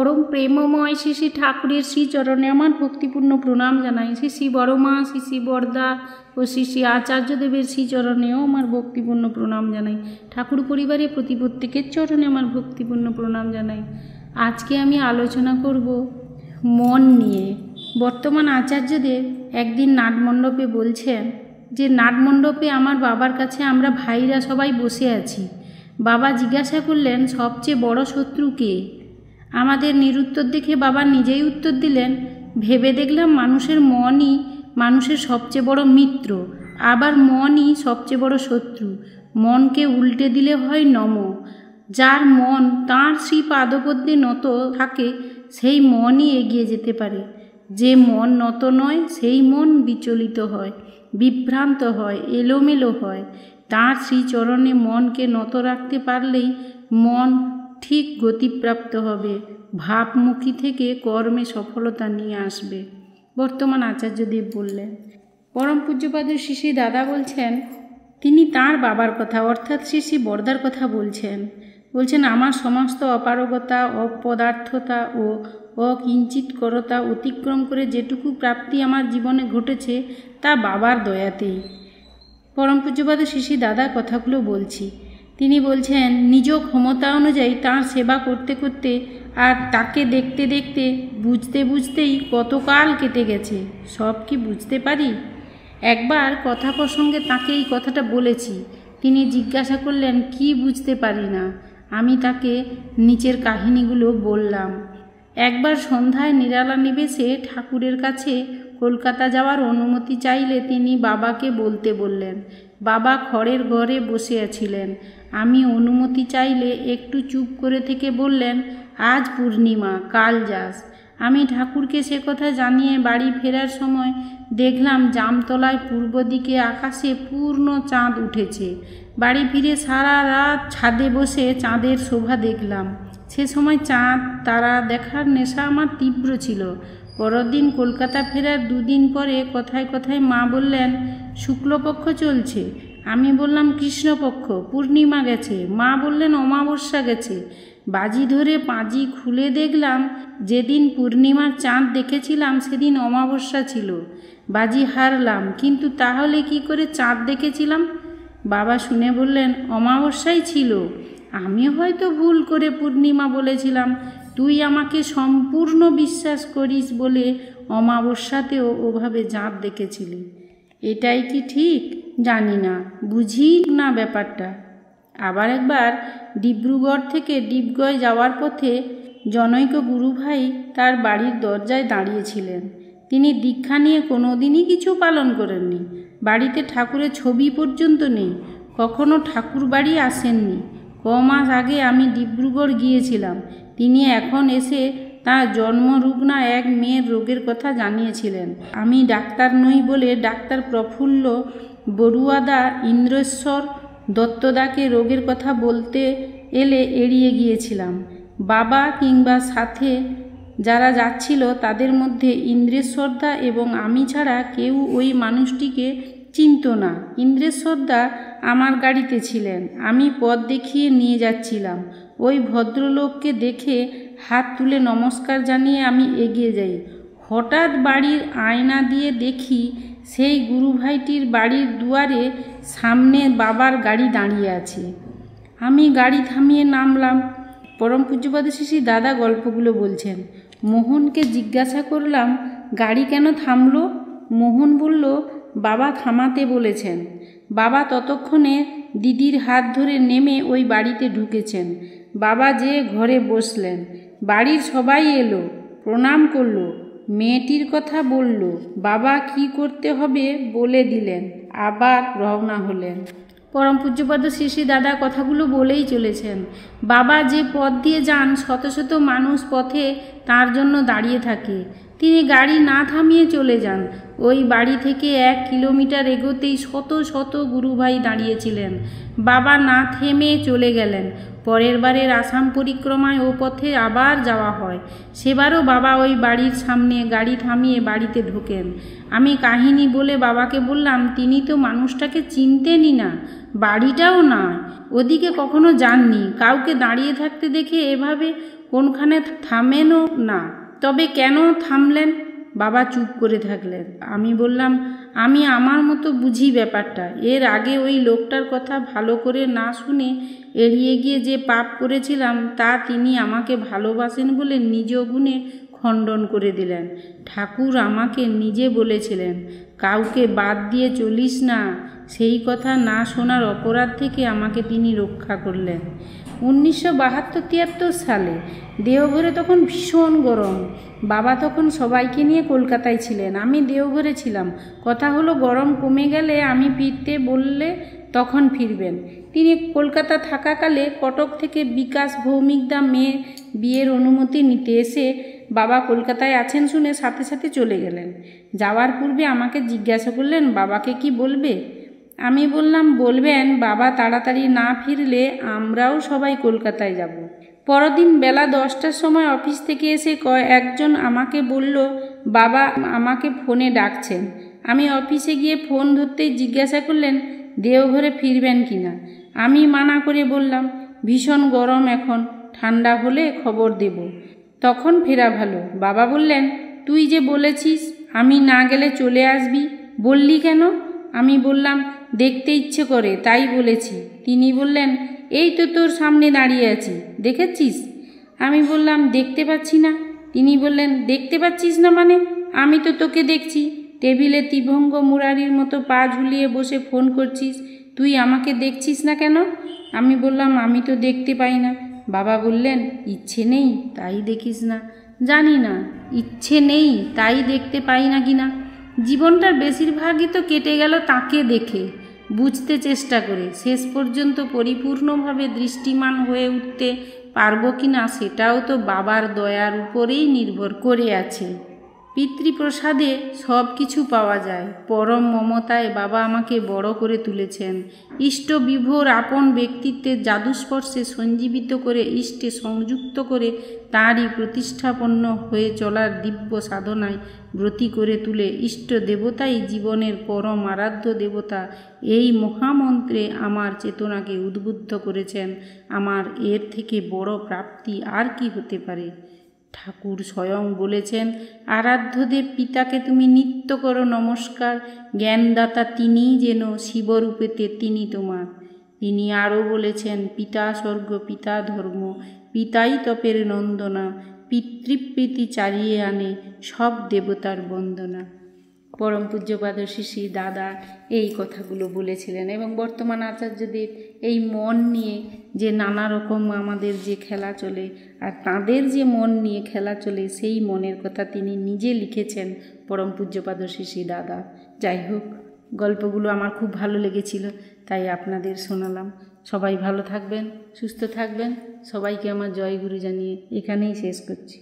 পরম প্রেমময় শ্রী শ্রী ঠাকুরের শ্রীচরণে আমার ভক্তিপূর্ণ প্রণাম জানাই। শ্রী শ্রী বড়মা, শ্রী শ্রী বরদা ও শ্রী শ্রী আচার্যদেবের শ্রীচরণেও আমার ভক্তিপূর্ণ প্রণাম জানাই। ঠাকুর পরিবারের প্রতি প্রত্যেকের চরণে আমার ভক্তিপূর্ণ প্রণাম জানাই। আজকে আমি আলোচনা করব মন নিয়ে। বর্তমান আচার্যদেব একদিন নাটমণ্ডপে বলছেন যে নাটমণ্ডপে আমার বাবার কাছে আমরা ভাইরা সবাই বসে আছি। বাবা জিজ্ঞাসা করলেন, সবচেয়ে বড় শত্রু কে? আমাদের নিরুত্তর দেখে বাবা নিজেই উত্তর দিলেন, ভেবে দেখলাম মানুষের মনই মানুষের সবচেয়ে বড় মিত্র, আবার মনই সবচেয়ে বড় শত্রু। মনকে উল্টে দিলে হয় নম। যার মন তাঁর শ্রী পাদপদ্মে নত থাকে সেই মনই এগিয়ে যেতে পারে। যে মন নত নয় সেই মন বিচলিত হয়, বিভ্রান্ত হয়, এলোমেলো হয়। তাঁর শ্রীচরণে মনকে নত রাখতে পারলেই মন ঠিক গতিপ্রাপ্ত হবে, ভাবমুখী থেকে কর্মে সফলতা নিয়ে আসবে। বর্তমান আচার্যদেব বললেন। পরম পূজ্যপাদ শ্রী শ্রী দাদা বলছেন, তিনি তাঁর বাবার কথা অর্থাৎ শ্রী শ্রী বরদার কথা বলছেন। আমার সমস্ত অপারগতা, অপদার্থতা ও অকিঞ্চিতকরতা অতিক্রম করে যেটুকু প্রাপ্তি আমার জীবনে ঘটেছে তা বাবার দয়াতেই। পরম পূজ্যপাদ শ্রী শ্রী দাদা কথাগুলো বলছি। তিনি বলছেন, নিজ ক্ষমতা অনুযায়ী তাঁর সেবা করতে করতে আর তাকে দেখতে দেখতে বুঝতে বুঝতেই কতকাল কেটে গেছে, সব কি বুঝতে পারি? একবার কথা প্রসঙ্গে তাকে এই কথাটা বলেছি। তিনি জিজ্ঞাসা করলেন, কি বুঝতে পারি না? আমি তাকে নিচের কাহিনীগুলো বললাম। একবার সন্ধ্যায় নিরালা নিবেশে ঠাকুরের কাছে কলকাতা যাওয়ার অনুমতি চাইলে তিনি বাবাকে বলতে বললেন। বাবা খড়ের ঘরে বসে আছিলেন। আমি অনুমতি চাইলে একটু চুপ করে থেকে বললেন, আজ পূর্ণিমা, কাল যাস। আমি ঠাকুরকে সে কথা জানিয়ে বাড়ি ফেরার সময় দেখলাম জামতলায় পূর্ব দিকে আকাশে পূর্ণ চাঁদ উঠেছে। বাড়ি ফিরে সারা রাত ছাদে বসে চাঁদের শোভা দেখলাম। সে সময় চাঁদ তারা দেখার নেশা আমার তীব্র ছিল। পরদিন কলকাতা ফেরার দুদিন পরে কথায় কথায় মা বললেন, শুক্লপক্ষ চলছে। আমি বললাম কৃষ্ণপক্ষ, পূর্ণিমা গেছে। মা বললেন অমাবস্যা গেছে। বাজি ধরে পাঁজি খুলে দেখলাম যেদিন পূর্ণিমার চাঁদ দেখেছিলাম সেদিন অমাবস্যা ছিল। বাজি হারলাম, কিন্তু তাহলে কি করে চাঁদ দেখেছিলাম? বাবা শুনে বললেন, অমাবস্যাই ছিল। আমি হয়তো ভুল করে পূর্ণিমা বলেছিলাম। তুই আমাকে সম্পূর্ণ বিশ্বাস করিস বলে অমাবস্যাতেও ওভাবে চাঁদ দেখেছিলি। এটাই কি ঠিক? জানি না, বুঝি না ব্যাপারটা। আবার একবার ডিব্রুগড় থেকে ডিগবয় যাওয়ার পথে জনৈক গুরুভাই তার বাড়ির দরজায় দাঁড়িয়েছিলেন। তিনি দীক্ষা নিয়ে কোনোদিনই কিছু পালন করেননি। বাড়িতে ঠাকুরের ছবি পর্যন্ত নেই, কখনো ঠাকুর বাড়ি আসেননি। কমাস আগে আমি ডিব্রুগড় গিয়েছিলাম। তিনি এখন এসে তাঁর জন্মরুগ্না এক মেয়ের রোগের কথা জানিয়েছিলেন। আমি ডাক্তার নই বলে ডাক্তার প্রফুল্ল বড়ুয়াদা, ইন্দ্রেশ্বর দত্তদাকে রোগের কথা বলতে এলে এড়িয়ে গিয়েছিলাম। বাবা কিংবা সাথে যারা যাচ্ছিল তাদের মধ্যে ইন্দ্রেশ্বরদা এবং আমি ছাড়া কেউ ওই মানুষটিকে চিনত না। ইন্দ্রেশ্বরদা আমার গাড়িতে ছিলেন। আমি পথ দেখিয়ে নিয়ে যাচ্ছিলাম। ওই ভদ্রলোককে দেখে হাত তুলে নমস্কার জানিয়ে আমি এগিয়ে যাই। হঠাৎ বাড়ির আয়না দিয়ে দেখি সেই গুরুভাইটির বাড়ির দুয়ারে সামনে বাবার গাড়ি দাঁড়িয়ে আছে। আমি গাড়ি থামিয়ে নামলাম। পরম পূজ্যপাদ শ্রী শ্রী দাদা গল্পগুলো বলছেন। মোহনকে জিজ্ঞাসা করলাম, গাড়ি কেন থামলো? মোহন বলল, বাবা থামাতে বলেছেন। বাবা ততক্ষণে দিদির হাত ধরে নেমে ওই বাড়িতে ঢুকেছেন। বাবা যে ঘরে বসলেন। বাড়ির সবাই এলো, প্রণাম করলো, মেয়েটির কথা বলল। বাবা কি করতে হবে বলে দিলেন, আবার রওনা হলেন। পরম পূজ্যপাদ শ্রী শ্রী দাদা কথাগুলো বলেই চলেছেন। বাবা যে পথ দিয়ে যান শত শত মানুষ পথে তার জন্য দাঁড়িয়ে থাকে। তিনি গাড়ি না থামিয়ে চলে যান। ওই বাড়ি থেকে 1 কিলোমিটার এগোতেই শত শত গুরুভাই দাঁড়িয়েছিলেন। বাবা না থেমে চলে গেলেন। পরের বারের আসাম পরিক্রমায় ও পথে আবার যাওয়া হয়। সেবারও বাবা ওই বাড়ির সামনে গাড়ি থামিয়ে বাড়িতে ঢোকেন। আমি কাহিনী বলে বাবাকে বললাম, তিনি তো মানুষটাকে চিনতেনই না, বাড়িটাও নয়, ওদিকে কখনো যাননি। কাউকে দাঁড়িয়ে থাকতে দেখে এভাবে কোনখানে থামেনও না। তবে কেন থামলেন? বাবা চুপ করে থাকলেন। আমি বললাম, আমি আমার মতো বুঝি ব্যাপারটা। এর আগে ওই লোকটার কথা ভালো করে না শুনে এড়িয়ে গিয়ে যে পাপ করেছিলাম তা তিনি আমাকে ভালোবাসেন বলে নিজ গুণে খণ্ডন করে দিলেন। ঠাকুর আমাকে নিজে বলেছিলেন, কাউকে বাদ দিয়ে চলিস না। সেই কথা না শোনার অপরাধ থেকে আমাকে তিনি রক্ষা করলেন। 1972-73 সালে দেওঘরে তখন ভীষণ গরম। বাবা তখন সবাইকে নিয়ে কলকাতায় ছিলেন, আমি দেওঘরে ছিলাম। কথা হলো গরম কমে গেলে আমি ফিরতে বললে তখন ফিরবেন। তিনি কলকাতা থাকাকালে কটক থেকে বিকাশ ভৌমিকদা মেয়ে বিয়ের অনুমতি নিতে এসে বাবা কলকাতায় আছেন শুনে সাথে সাথে চলে গেলেন। যাওয়ার পূর্বে আমাকে জিজ্ঞাসা করলেন, বাবাকে কি বলবে? আমি বললাম, বলবেন, বাবা তাড়াতাড়ি না ফিরলে আমরাও সবাই কলকাতায় যাব। পরদিন বেলা 10টার সময় অফিস থেকে এসে একজন আমাকে বলল, বাবা আমাকে ফোনে ডাকছেন। আমি অফিসে গিয়ে ফোন ধরতেই জিজ্ঞাসা করলেন দেওঘরে ফিরবেন কি না। আমি মানা করে বললাম, ভীষণ গরম এখন, ঠান্ডা হলে খবর দেব, তখন ফেরা ভালো। বাবা বললেন, তুই যে বলেছিস আমি না গেলে চলে আসবি, বললি কেন? আমি বললাম, দেখতে ইচ্ছে করে তাই বলেছি। তিনি বললেন, এই তো তোর সামনে দাঁড়িয়ে আছি, দেখেছিস? আমি বললাম, দেখতে পাচ্ছি না। তিনি বললেন, দেখতে পাচ্ছিস না মানে? আমি তো তোকে দেখছি, টেবিলে ত্রিভঙ্গ মুরারির মতো পা ঝুলিয়ে বসে ফোন করছিস, তুই আমাকে দেখছিস না কেন? আমি বললাম, আমি তো দেখতে পাই না। বাবা বললেন, ইচ্ছে নেই তাই দেখিস না। জানি না ইচ্ছে নেই তাই দেখতে পাই না কিনা। জীবনটার বেশিরভাগই তো কেটে গেল তাকে দেখে, বুঝতে চেষ্টা করে। শেষ পর্যন্ত পরিপূর্ণভাবে দৃষ্টিমান হয়ে উঠতে পারবো কিনা সেটাও তো বাবার দয়ার উপরেই নির্ভর করে আছে। পিতৃপ্রসাদে সব কিছু পাওয়া যায়। পরম মমতায় বাবা আমাকে বড় করে তুলেছেন। ইষ্ট বিভোর আপন ব্যক্তিত্বের জাদুস্পর্শে সঞ্জীবিত করে, ইষ্টে সংযুক্ত করে তাঁরই প্রতিষ্ঠাপন্ন হয়ে চলার দিব্য সাধনায় ব্রতী করে তুলে ইষ্ট দেবতাই জীবনের পরম আরাধ্য দেবতা, এই মহামন্ত্রে আমার চেতনাকে উদ্বুদ্ধ করেছেন। আমার এর থেকে বড় প্রাপ্তি আর কি হতে পারে? ঠাকুর স্বয়ং বলেছেন, আরাধ্যদেব পিতাকে তুমি নিত্য করো নমস্কার, জ্ঞানদাতা তিনিই যেন, শিবরূপেতে তিনি তোমার। তিনি আরও বলেছেন, পিতা স্বর্গ পিতা ধর্ম, পিতাই তপের নন্দনা, পিতৃপ্রীতি চারিয়ে আনে সব দেবতার বন্দনা। পরম পূজ্যপাদ শ্রী শ্রী দাদা এই কথাগুলো বলেছিলেন। এবং বর্তমান আচার্যদেব এই মন নিয়ে যে নানা রকম আমাদের যে খেলা চলে, আর তাঁদের যে মন নিয়ে খেলা চলে, সেই মনের কথা তিনি নিজে লিখেছেন পরম পূজ্যপাদ শ্রী শ্রী দাদা। যাই হোক, গল্পগুলো আমার খুব ভালো লেগেছিল, তাই আপনাদের শোনালাম। সবাই ভালো থাকবেন, সুস্থ থাকবেন। সবাইকে আমার জয় গুরু জানিয়ে এখানেই শেষ করছি।